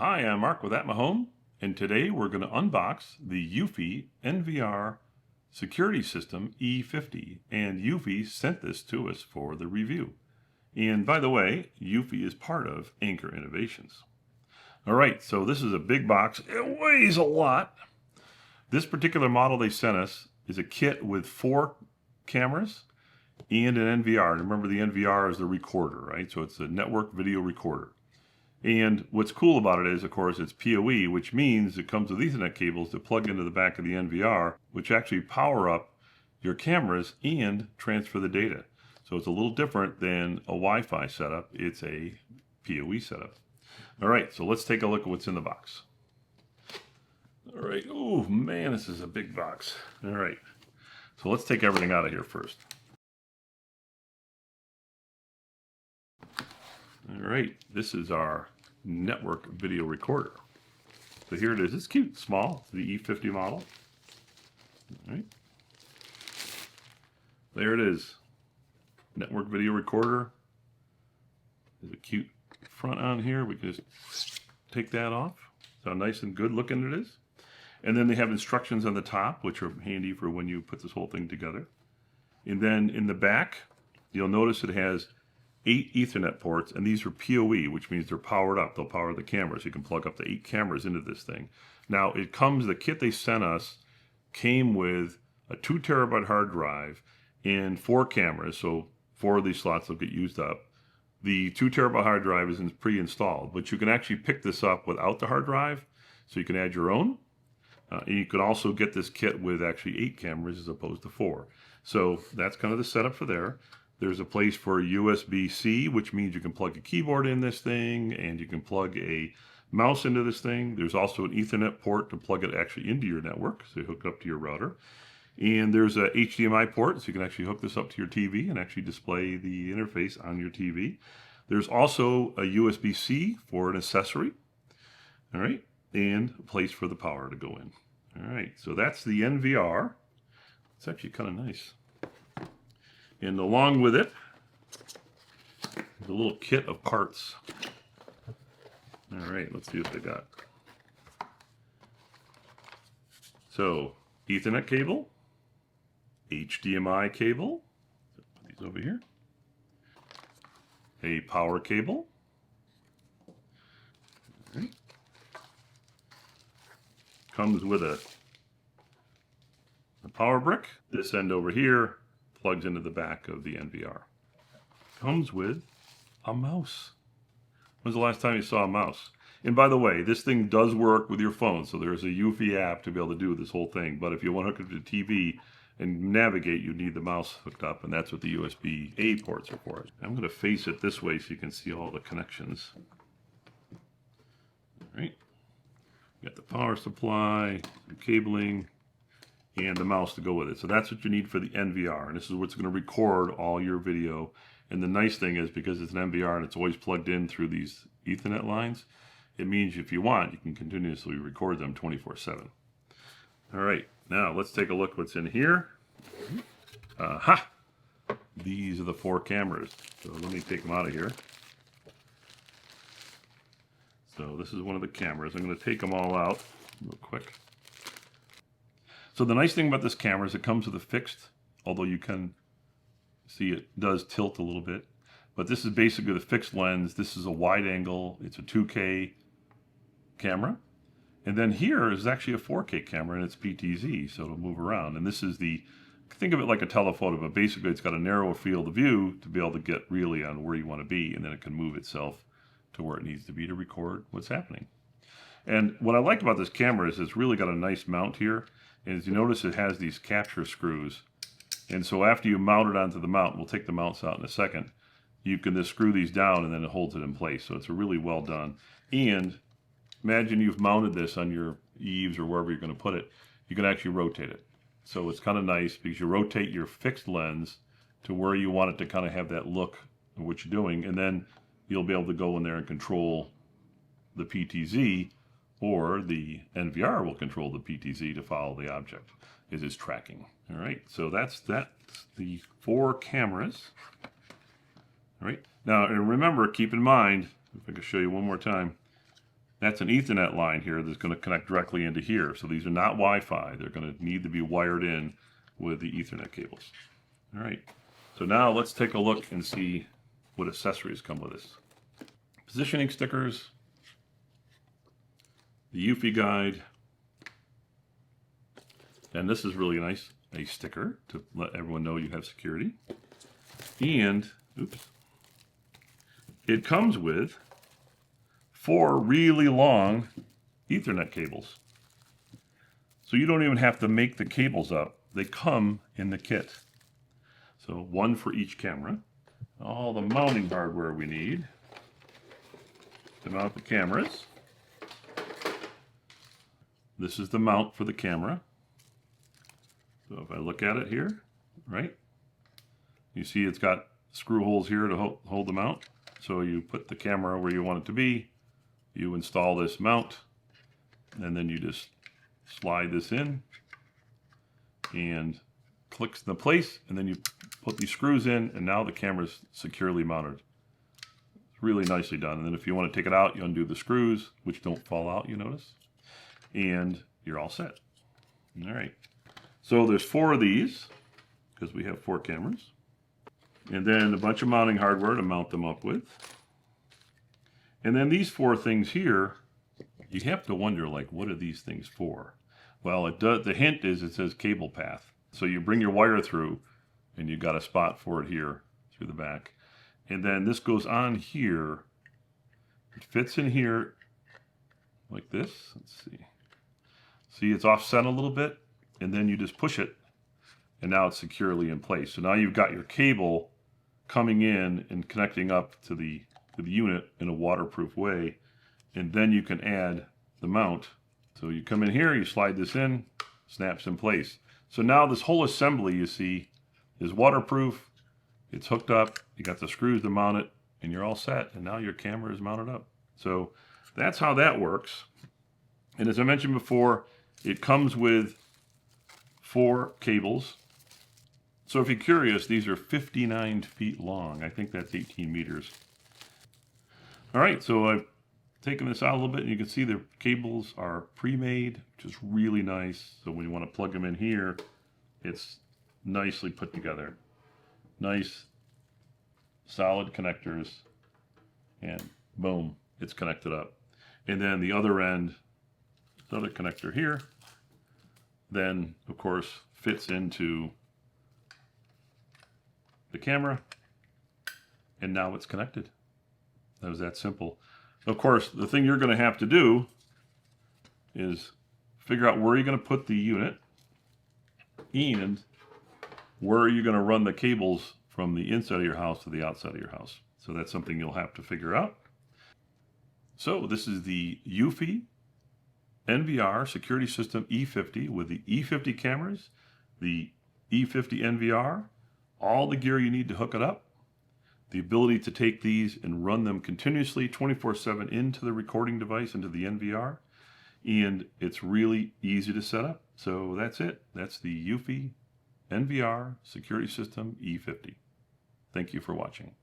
Hi, I'm Mark with At My Home, and today we're going to unbox the eufy NVR security system E50, and eufy sent this to us for the review. And by the way, eufy is part of Anchor Innovations. All right, so this is a big box. It weighs a lot. This particular model they sent us is a kit with 4 cameras and an NVR. Remember, the NVR is the recorder, right? So it's a network video recorder. And what's cool about it is, of course, it's PoE, which means it comes with Ethernet cables that plug into the back of the NVR, which actually power up your cameras and transfer the data. So it's a little different than a Wi-Fi setup. It's a PoE setup. All right, so let's take a look at what's in the box. All right, oh man, this is a big box. All right, so let's take everything out of here first. All right, this is our network video recorder. So here it is. It's cute, small, the E50 model. All right. There it is. Network video recorder. There's a cute front on here. We can just take that off. So how nice and good looking it is. And then they have instructions on the top, which are handy for when you put this whole thing together. And then in the back, you'll notice it has 8 Ethernet ports, and these are PoE, which means they're powered up. They'll power the cameras. You can plug up to 8 cameras into this thing. Now, the kit they sent us came with a 2 terabyte hard drive and 4 cameras, so 4 of these slots will get used up. The 2 terabyte hard drive is pre-installed, but you can actually pick this up without the hard drive, so you can add your own. And you can also get this kit with actually 8 cameras as opposed to 4. So that's kind of the setup for there. There's a place for USB-C, which means you can plug a keyboard in this thing, and you can plug a mouse into this thing. There's also an Ethernet port to plug it actually into your network, so you hook it up to your router. And there's a HDMI port, so you can actually hook this up to your TV and actually display the interface on your TV. There's also a USB-C for an accessory, all right, and a place for the power to go in. All right, so that's the NVR. It's actually kind of nice. And along with it, the little kit of parts. All right, let's see what they got. So, Ethernet cable, HDMI cable, put these over here, a power cable, all right. Comes with a power brick. This end over here plugs into the back of the NVR. Comes with a mouse. When's the last time you saw a mouse? And by the way, this thing does work with your phone, so there's a eufy app to be able to do this whole thing. But if you want to hook it to the TV and navigate, you need the mouse hooked up, and that's what the USB-A ports are for. I'm going to face it this way so you can see all the connections. All right. Got the power supply, the cabling, and the mouse to go with it. So that's what you need for the NVR, and this is what's going to record all your video. And the nice thing is, because it's an NVR and it's always plugged in through these Ethernet lines, it means if you want, you can continuously record them 24/7. All right, now let's take a look what's in here. Aha! These are the 4 cameras. So let me take them out of here. So this is one of the cameras. I'm going to take them all out real quick. So the nice thing about this camera is it comes with a fixed, although you can see it does tilt a little bit, but this is basically the fixed lens. This is a wide angle. It's a 2K camera. And then here is actually a 4K camera, and it's PTZ, so it'll move around. And this is think of it like a telephoto, but basically it's got a narrower field of view to be able to get really on where you want to be, and then it can move itself to where it needs to be to record what's happening. And what I like about this camera is it's really got a nice mount here. And as you notice, it has these capture screws. And so after you mount it onto the mount, we'll take the mounts out in a second, you can just screw these down and then it holds it in place. So it's really well done. And imagine you've mounted this on your eaves or wherever you're going to put it. You can actually rotate it. So it's kind of nice because you rotate your fixed lens to where you want it to kind of have that look of what you're doing. And then you'll be able to go in there and control the PTZ, or the NVR will control the PTZ to follow the object as it's tracking. All right, so that's the 4 cameras. All right, now and remember, keep in mind, if I can show you one more time, That's an Ethernet line here that's going to connect directly into here. So these are not Wi-Fi. They're going to need to be wired in with the Ethernet cables. All right. So now let's take a look and see what accessories come with this. Positioning stickers, the eufy guide, and this is really nice, a sticker to let everyone know you have security. And, oops, it comes with 4 really long Ethernet cables. So you don't even have to make the cables up. They come in the kit. So 1 for each camera. All the mounting hardware we need to mount the cameras. This is the mount for the camera. So if I look at it here, right, you see it's got screw holes here to hold the mount. So you put the camera where you want it to be, you install this mount, and then you just slide this in and clicks into place, and then you put these screws in, and now the camera's securely mounted. It's really nicely done. And then if you want to take it out, you undo the screws, which don't fall out, you notice, and you're all set. All right. So there's 4 of these, because we have 4 cameras. And then a bunch of mounting hardware to mount them up with. And then these 4 things here, you have to wonder, like, what are these things for? Well, it does. The hint is it says cable path. So you bring your wire through, and you've got a spot for it here through the back. And then this goes on here. It fits in here like this. Let's see. See, it's offset a little bit, and then you just push it, and now it's securely in place. So now you've got your cable coming in and connecting up to the unit in a waterproof way, and then you can add the mount. So you come in here, you slide this in, snaps in place. So now this whole assembly, you see, is waterproof. It's hooked up. You got the screws to mount it, and you're all set. And now your camera is mounted up. So that's how that works. And as I mentioned before, it comes with 4 cables. So if you're curious, these are 59 feet long. I think that's 18 meters. All right, so I've taken this out a little bit, and you can see the cables are pre-made, which is really nice. So when you want to plug them in here, it's nicely put together. Nice, solid connectors, and boom, it's connected up. And then the other end, this other connector here, then, of course, fits into the camera, and now it's connected. That was that simple. Of course, the thing you're going to have to do is figure out where you're going to put the unit and where are you going to run the cables from the inside of your house to the outside of your house. So that's something you'll have to figure out. So this is the eufy NVR security system E50 with the E50 cameras, the E50 NVR, all the gear you need to hook it up, the ability to take these and run them continuously 24/7 into the recording device, into the NVR, and it's really easy to set up. So that's it. That's the eufy NVR security system E50. Thank you for watching.